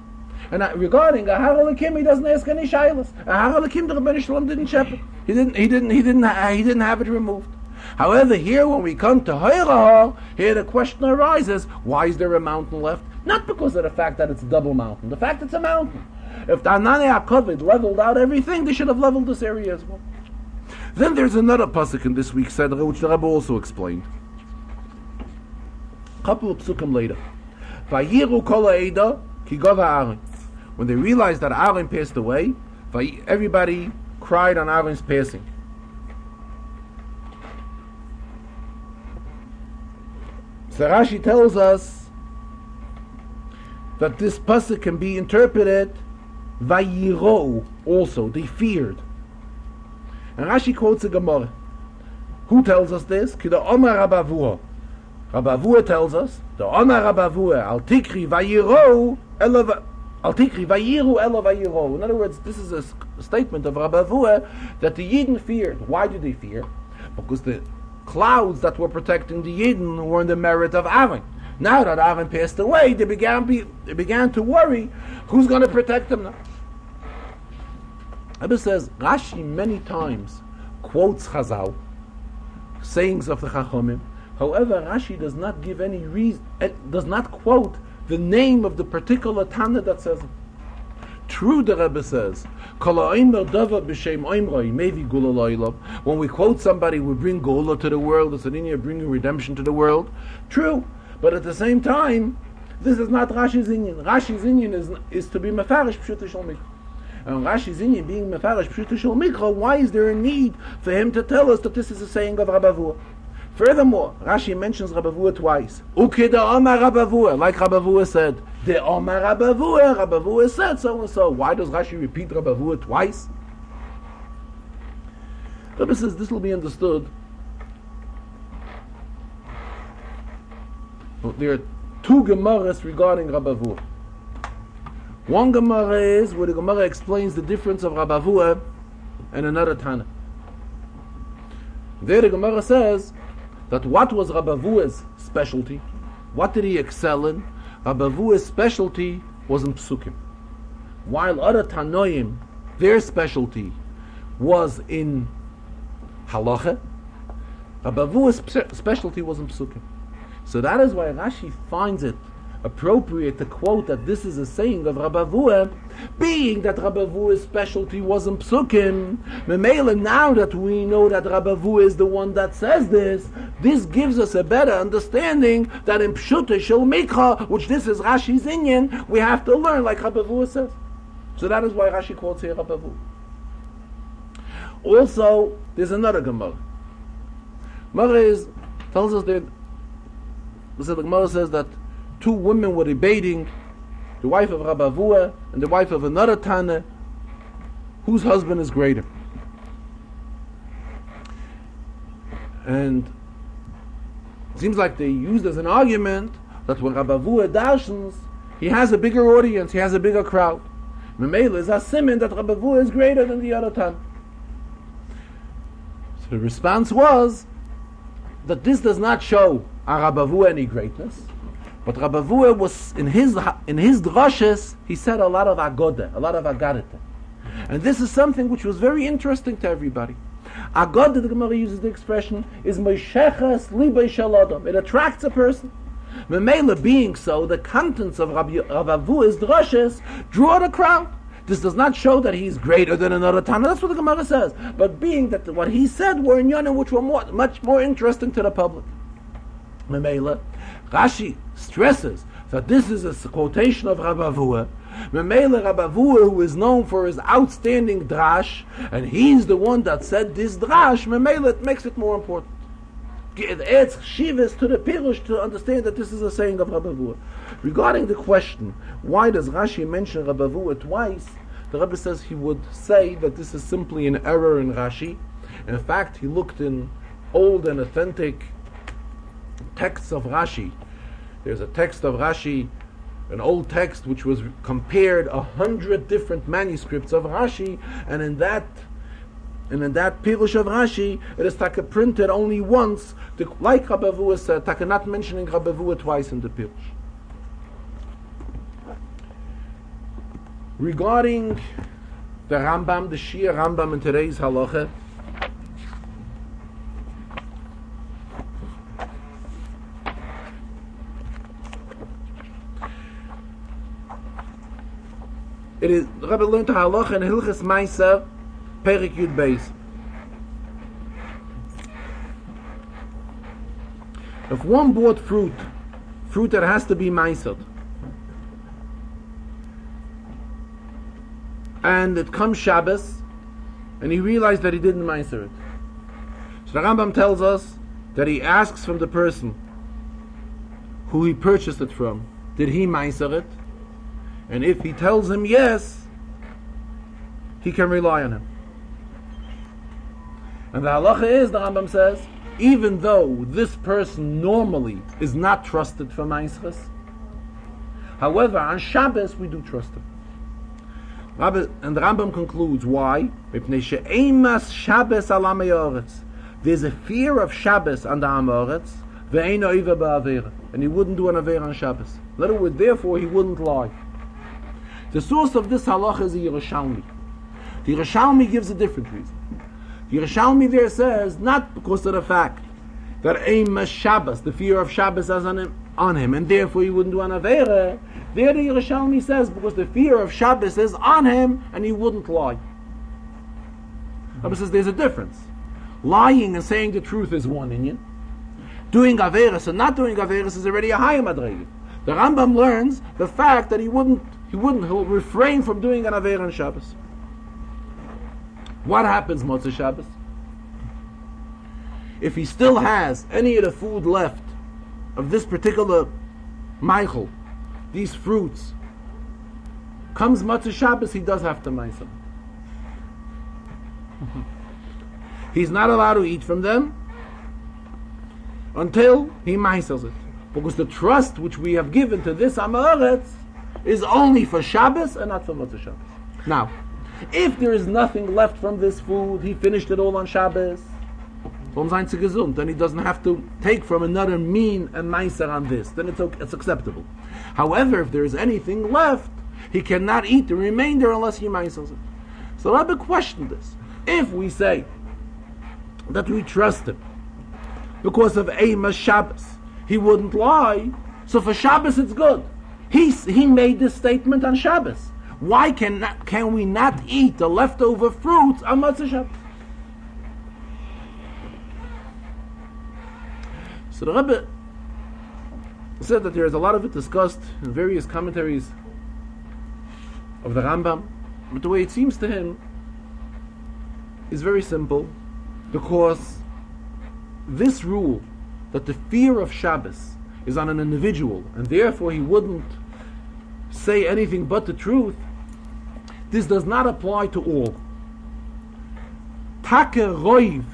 And regarding a Har Elikim, he doesn't ask any shaylas. A Har Elikim, the Rebbeinu Shalom didn't shepherd. He didn't have it removed. However, here when we come to Hoyrahar, here the question arises: why is there a mountain left? Not because of the fact that it's a double mountain. The fact it's a mountain. If the Anani HaKavod leveled out everything, they should have leveled this area as well. Then there's another pasuk in this week's Chazarah which the Rebbe also explained. A couple of psukim later, Vayiru kol ha'eda ki gava Aaron. When they realized that Aaron passed away, everybody cried on Aaron's passing. So Rashi tells us that this pasuk can be interpreted Vayiro also, they feared. And Rashi quotes a Gemara. Who tells us this? Ki the Omar Rabavua. Rabavua tells us, the Omar Rabavua, Al Tikri Vayiro Al Tikri Vayiru Elo Vayiro. In other words, this is a statement of Rabavua that the Yidden feared. Why did they fear? Because the clouds that were protecting the Yidden were in the merit of Aaron. Now that Aaron passed away, they began to worry, who's going to protect them now? Rebbe says, Rashi many times quotes Chazal, sayings of the Chachamim. However, Rashi does not give any reason, does not quote the name of the particular Tana that says it. True, the Rebbe says, when we quote somebody, we bring Gula to the world, it's an Inyan bringing redemption to the world. True, but at the same time, this is not Rashi's Inyan. Rashi's Inyan is to be Mefarish Pshuta Shel Mikra. And Rashi's Inyan being Mefarish Pshuta Shel Mikra, why is there a need for him to tell us that this is a saying of Rabavua? Furthermore, Rashi mentions Rabavua twice. Ukeda Omar Rabavua, like Rabavua said. The Omar Rabavua said so and so. Why does Rashi repeat Rabavua twice? Rabbi says this will be understood. Well, there are two Gemaras regarding Rabavua. One Gemara is where the Gemara explains the difference of Rabavua and another Tana. There the Gemara says that what was Rabavua's specialty? What did he excel in? Rabavua's specialty was in Psukim. While other Tanoim, their specialty was in Halacha, Rabavua's specialty was in Psukim. So that is why Rashi finds it appropriate to quote that this is a saying of Rabavua, being that Rabavua's specialty was in Psukim. Memela, now that we know that Rabavua is the one that says this gives us a better understanding that in Pshuta Shel Mikra, which this is Rashi's Inyan, we have to learn like Rabavua says. So that is why Rashi quotes here Rabavua. Also, there's another Gemara. Gemara tells us that the Gemara says that two women were debating, the wife of Rabavua and the wife of another Tana, whose husband is greater. And it seems like they used as an argument that when Rabavua darshans, he has a bigger audience, he has a bigger crowd. Memela is a siman that Rabavua is greater than the other Tana. So the response was that this does not show Rabavua any greatness. But Rabavua was in his drashes, he said a lot of agoda, a lot of agadita. And this is something which was very interesting to everybody. Agoda, the Gemara uses the expression, is meisheches libay shel adam. It attracts a person. Memela being so, the contents of Rabavua's drashes draw the crowd. This does not show that he's greater than another Tana. That's what the Gemara says. But being that what he said were in Yonim which were much more interesting to the public. Memela, Rashi stresses that this is a quotation of Rabavua. Memela Rabavua, who is known for his outstanding drash, and he's the one that said this drash, Memela, it makes it more important. It adds shivas to the pirush to understand that this is a saying of Rabavua. Regarding the question, why does Rashi mention Rabavua twice? The Rebbe says he would say that this is simply an error in Rashi. In fact, he looked in old and authentic texts of Rashi. There's a text of Rashi, an old text which was compared 100 different manuscripts of Rashi, and in that pirush of Rashi, it is printed only once, like Rabavua said, not mentioning Rabavua twice in the pirush. Regarding the Rambam, the Shia Rambam in today's halacha, it is the Rebbe learned the halacha in Hilchas Meiser, Perik Yud Beis. If one bought fruit that has to be meisered, and it comes Shabbos, and he realized that he didn't meiser it, so the Rambam tells us that he asks from the person who he purchased it from, did he meiser it? And if he tells him yes, he can rely on him. And the halacha is, the Rambam says, even though this person normally is not trusted for meiseres, however, on Shabbos we do trust him. And the Rambam concludes, why? There's a fear of Shabbos on the Amoretz, and he wouldn't do an Aveira on Shabbos. In other words, therefore he wouldn't lie. The source of this halacha is the Yerushalmi. The Yerushalmi gives a different reason. The Yerushalmi there says, not because of the fact that Eimas Shabbos, the fear of Shabbos is on him, and therefore he wouldn't do an Aveira. There the Yerushalmi says, because the fear of Shabbos is on him, and he wouldn't lie. Rabbi says there's a difference. Lying and saying the truth is one inyan. Doing Averis and not doing Averis is already a higher madrega. The Rambam learns the fact that he'll refrain from doing an Aveira on Shabbos. What happens Motzei Shabbos? If he still has any of the food left of this particular Michael, these fruits, comes Motzei Shabbos, he does have to meiser. He's not allowed to eat from them until he meisers it. Because the trust which we have given to this Amaretz is only for Shabbos and not for Motzei Shabbos. Now, if there is nothing left from this food, he finished it all on Shabbos, then he doesn't have to take from another mean and meiser on this. Then it's acceptable. However, if there is anything left, he cannot eat the remainder unless he meisers it. So Rabbi questioned this. If we say that we trust him because of Eimas Shabbos, he wouldn't lie, so for Shabbos it's good. He made this statement on Shabbos. Why can we not eat the leftover fruits on Motzei Shabbos? So the Rebbe said that there is a lot of it discussed in various commentaries of the Rambam, but the way it seems to him is very simple, because this rule that the fear of Shabbos is on an individual, and therefore he wouldn't say anything but the truth, this does not apply to all. Take roiv,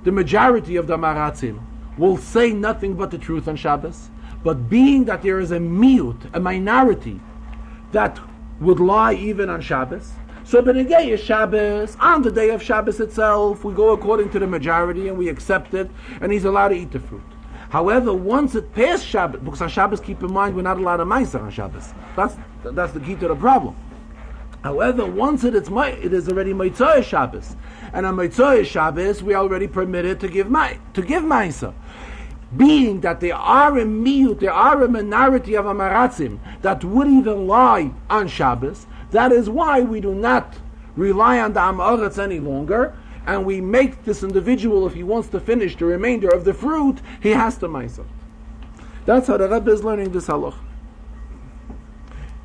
the majority of the Maratzim, will say nothing but the truth on Shabbos, but being that there is a miut, a minority, that would lie even on Shabbos, so Benegay is Shabbos, on the day of Shabbos itself, we go according to the majority and we accept it, and he's allowed to eat the fruit. However, once it passed Shabbos, because on Shabbos, keep in mind, we're not allowed to meiser on Shabbos. That's the key to the problem. However, once it is already Motzei Shabbos, and on Motzei Shabbos, we are already permitted to give meiser. Being that there are a miut, there are a minority of Amaratzim that would even lie on Shabbos, that is why we do not rely on the Amaretz any longer, and we make this individual, if he wants to finish the remainder of the fruit, he has to meiser. That's how the Rebbe is learning this halach.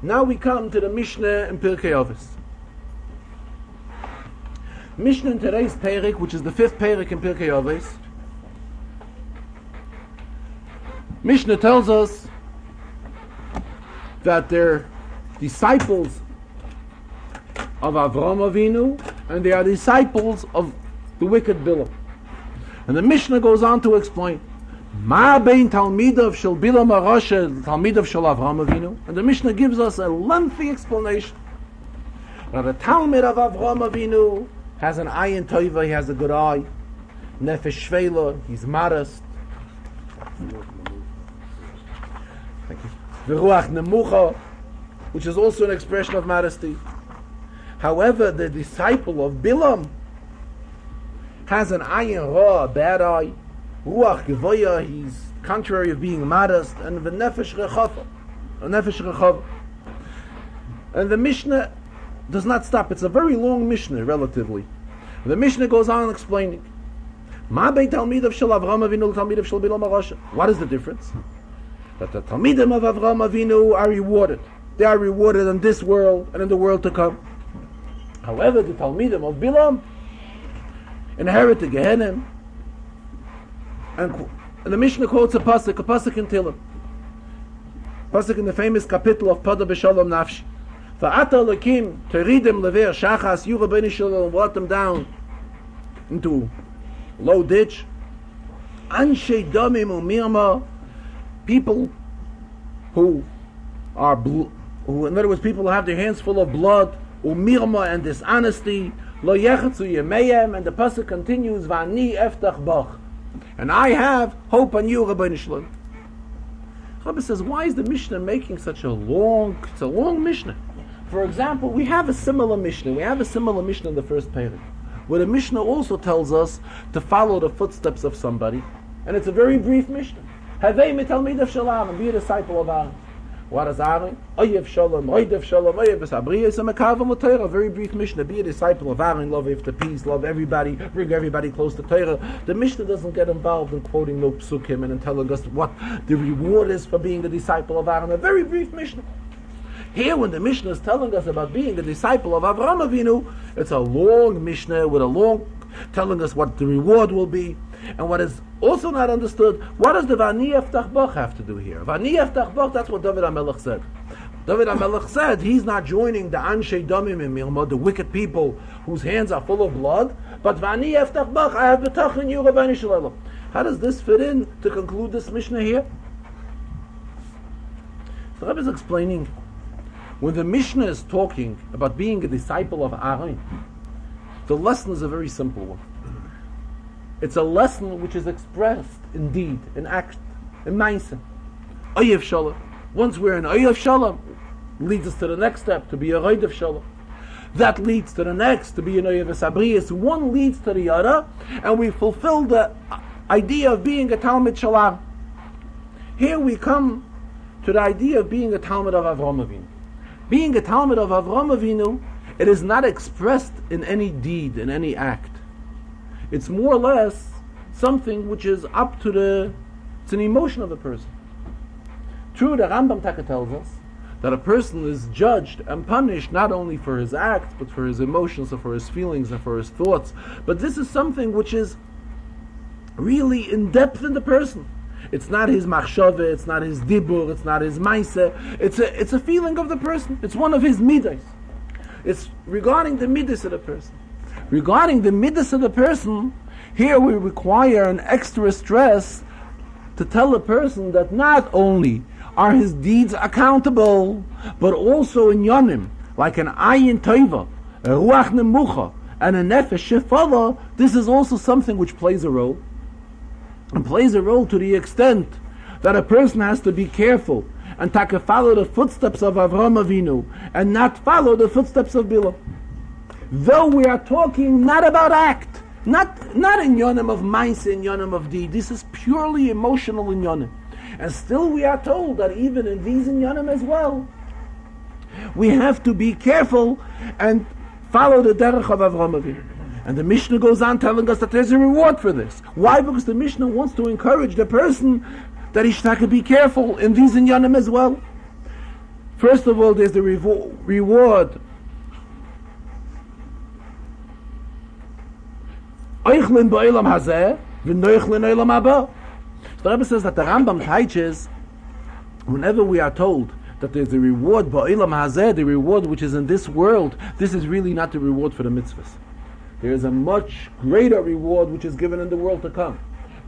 Now we come to the Mishnah in Pirkei Avos. Mishnah in today's Perek, which is the 5th Perek in Pirkei Avos, Mishnah tells us that they're disciples of Avraham Avinu, and they are disciples of the wicked Bilam. And the Mishnah goes on to explain, Ma bein Talmidav shel Bilam HaRasha Talmidav shel Avraham Avinu, and the Mishnah gives us a lengthy explanation. Now the Talmid of Avraham Avinu has an ayin toiva, he has a good eye, nefesh shveila, he's modest. Thank you. V'ruach nemucha, which is also an expression of modesty. However, the disciple of Bilam has an ayin ra, a bad eye. Ruach gevoya, he's contrary of being modest, and v'nefesh rechava. And the Mishnah does not stop. It's a very long Mishnah, relatively. The Mishnah goes on explaining, Ma bein Talmidav shel Avraham Avinu Talmidav shel Bilam HaRasha. What is the difference? That the Talmidim of Avraham Avinu are rewarded. They are rewarded in this world and in the world to come. However, the Talmidim of Bilam inherit the Gehenim. And the Mishnah quotes a pasuk in Tehillim. Pasuk in the famous capital of Pada B'Shalom Nafshi. Va'ata Elokim teridim lever shachas Yura B'nei Shalom, brought them down into low ditch. Anshe damim u'mirma, people who are who, in other words, people who have their hands full of blood, u'mirma, and dishonesty. Lo yechatzu yemeyem, and the pasuk continues, Va'ani eftach bach, and I have hope on you, Rabbeinu Shalom. Rabbi says, why is the Mishnah making such a long Mishnah? For example, we have a similar Mishnah. We have a similar Mishnah in the first paragraph, where the Mishnah also tells us to follow the footsteps of somebody, and it's a very brief Mishnah. Havei mitalmidav shalom, and be a disciple of Aaron. What is Aaron? Oyev shalom, oyev shalom, oyev v'sabriya, is a mekavam l'Torah, a very brief Mishnah. Be a disciple of Aaron, love after peace, love everybody, bring everybody close to Torah. The Mishnah doesn't get involved in quoting no psukim and in telling us what the reward is for being a disciple of Aaron. A very brief Mishnah. Here, when the Mishnah is telling us about being a disciple of Avraham Avinu, it's a long Mishnah with a long telling us what the reward will be. And what is also not understood, what does the Vani Eftach Bach have to do here? Vani Eftach Bach, that's what David HaMelech said. David HaMelech said he's not joining the Anshe Damim Mirma, the wicked people whose hands are full of blood, but Vani Eftach Bach, I have betach in you, Rabbeinu Shalom. How does this fit in to conclude this Mishnah here? The Rebbe is explaining, when the Mishnah is talking about being a disciple of Aaron, the lesson is a very simple one. It's a lesson which is expressed in deed, in act, in Maisa. Oyev Shalom. Once we're in Oyev Shalom, leads us to the next step, to be a Roidev Shalom. That leads to the next, to be an Oyev Sabriyas. One leads to the other, and we fulfill the idea of being a Talmid Shalom. Here we come to the idea of being a Talmid of Avraham Avinu. Being a Talmid of Avraham Avinu, it is not expressed in any deed, in any act. It's more or less something which is up to it's an emotion of the person. True, the Rambam Taka tells us that a person is judged and punished not only for his acts, but for his emotions and for his feelings and for his thoughts. But this is something which is really in depth in the person. It's not his machshava, it's not his dibur, it's not his maise. It's a feeling of the person. It's one of his midas. It's regarding the midas of the person. Regarding the midas of the person, here we require an extra stress to tell a person that not only are his deeds accountable, but also in yonim, like an ayin toiva, a ruach nemucha, and a nefesh shefala. This is also something which plays a role, and plays a role to the extent that a person has to be careful and follow the footsteps of Avraham Avinu and not follow the footsteps of Bilam. Though we are talking not about act, not in yonim of ma'ase, in yonim of deed. This is purely emotional in yonim. And still we are told that even in these in yonim as well, we have to be careful and follow the derech of Avraham Avinu. And the Mishnah goes on telling us that there's a reward for this. Why? Because the Mishnah wants to encourage the person that he should be careful in these in yonim as well. First of all, there's the reward. Eichlin ba'olam hazeh, v'noichlin olam haba. The Rebbe says that the Rambam teaches, whenever we are told that there's a reward ba'olam hazeh, the reward which is in this world, this is really not the reward for the mitzvahs. There is a much greater reward which is given in the world to come.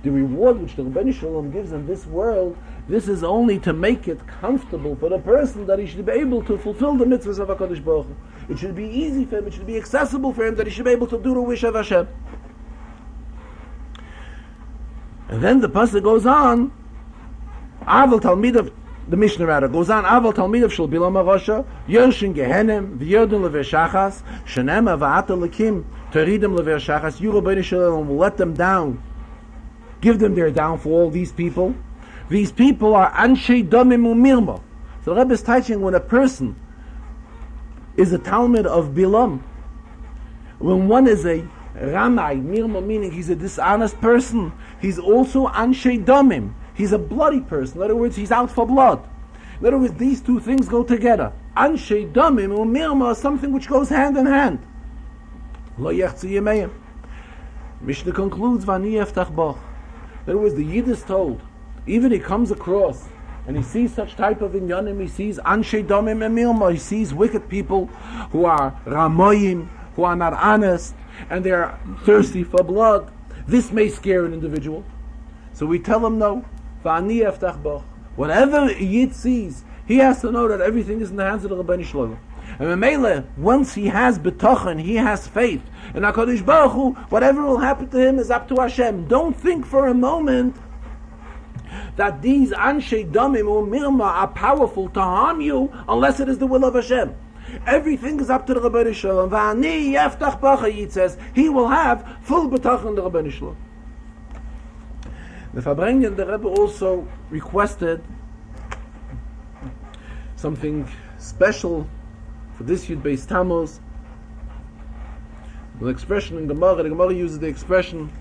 The reward which the Rebbeinu Shalom gives in this world, this is only to make it comfortable for the person that he should be able to fulfill the mitzvahs of HaKadosh Baruch Hu. It should be easy for him, it should be accessible for him, that he should be able to do the wish of Hashem. And then the pasuk goes on, Aval Talmidav, the Mishnah rather goes on, Aval Talmidav shel Bilam HaRasha, Yershin Gehenem, V'yodin Leveshachas, Shenem Ava'ata Lekim, Teridim Leveshachas, you Rebbeinu Shalom will let them down, give them their downfall, these people. These people are Anshei Domim Umirma. So the Rebbe is teaching when a person is a Talmud of Bilam, when one is a Ramai, Mirma meaning he's a dishonest person, he's also Anshei Domim. He's a bloody person. In other words, he's out for blood. In other words, these two things go together. Anshei Domim or Mirma is something which goes hand in hand. Lo yechzi yemeyim. Mishnah concludes, Vani eftach boch. In other words, the Yid is told, even he comes across and he sees such type of inyanim, he sees Anshei Domim and Mirma, he sees wicked people who are Ramoyim, who are not honest, and they are thirsty for blood. This may scare an individual. So we tell him no. Whatever a Yid sees, he has to know that everything is in the hands of the Rebbeinu Shalom. And Memele, once he has betachan, he has faith in HaKadosh Baruch Hu, whatever will happen to him is up to Hashem. Don't think for a moment that these Anshei Domim or Mirma are powerful to harm you unless it is the will of Hashem. Everything is up to the Rebbeinu Shalom. V'ani yeftach bacha, Yid says, he will have full betachan in the Rebbeinu Shalom. The Farbrengen, the Rebbe also requested something special for this Yud Beis Tammuz. The expression in Gemara, the Gemara uses the expression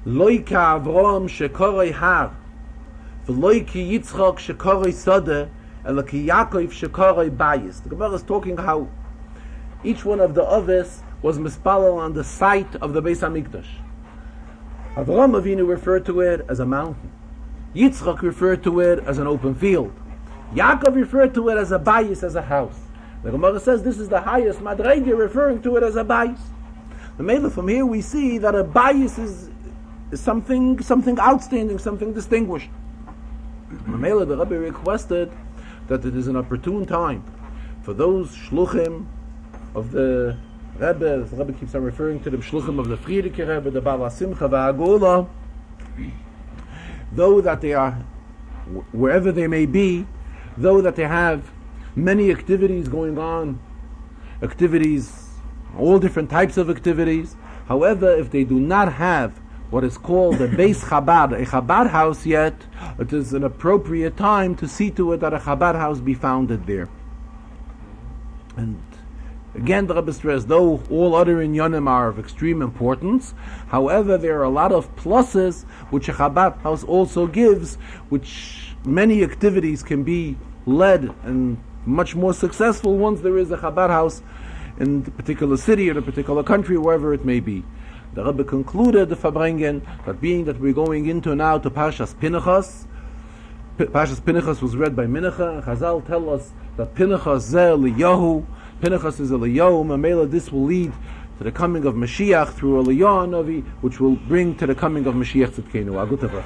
Loika Avram shekoroi har, v'loiki Yitzchak shekoroi sodeh, elaki Yaakov shekoroi bayis. The Gemara is talking how each one of the others was mispalel on the site of the Beis HaMikdash. Avraham Avinu referred to it as a mountain. Yitzchak referred to it as an open field. Yaakov referred to it as a bayis, as a house. The Gemara says this is the highest madrege, referring to it as a bayis. The Mele, from here we see that a bayis is something outstanding, something distinguished. Mamela, the Rebbe requested that it is an opportune time for those shluchim of the Rebbe, the Rebbe keeps on referring to the shluchim of the Friedrich Rebbe, the Baal HaSimcha v'Hagula, though that they are, wherever they may be, though that they have many activities going on, all different types of activities, however, if they do not have what is called a Beis Chabad, a Chabad house yet, it is an appropriate time to see to it that a Chabad house be founded there. And again, the Rebbe stressed, though all other inyanim are of extreme importance, however, there are a lot of pluses which a Chabad house also gives, which many activities can be led and much more successful once there is a Chabad house in the particular city or the particular country, wherever it may be. The Rebbe concluded the Farbrengen that being that we're going into now to Parshas Pinchas, Parshas Pinchas was read by Mincha, and Chazal tell us that Pinchas zeh Eliyahu, Pinchas is Eliyahu, Mamela, this will lead to the coming of Mashiach through Eliyahu Navi, which will bring to the coming of Mashiach Tzidkenu.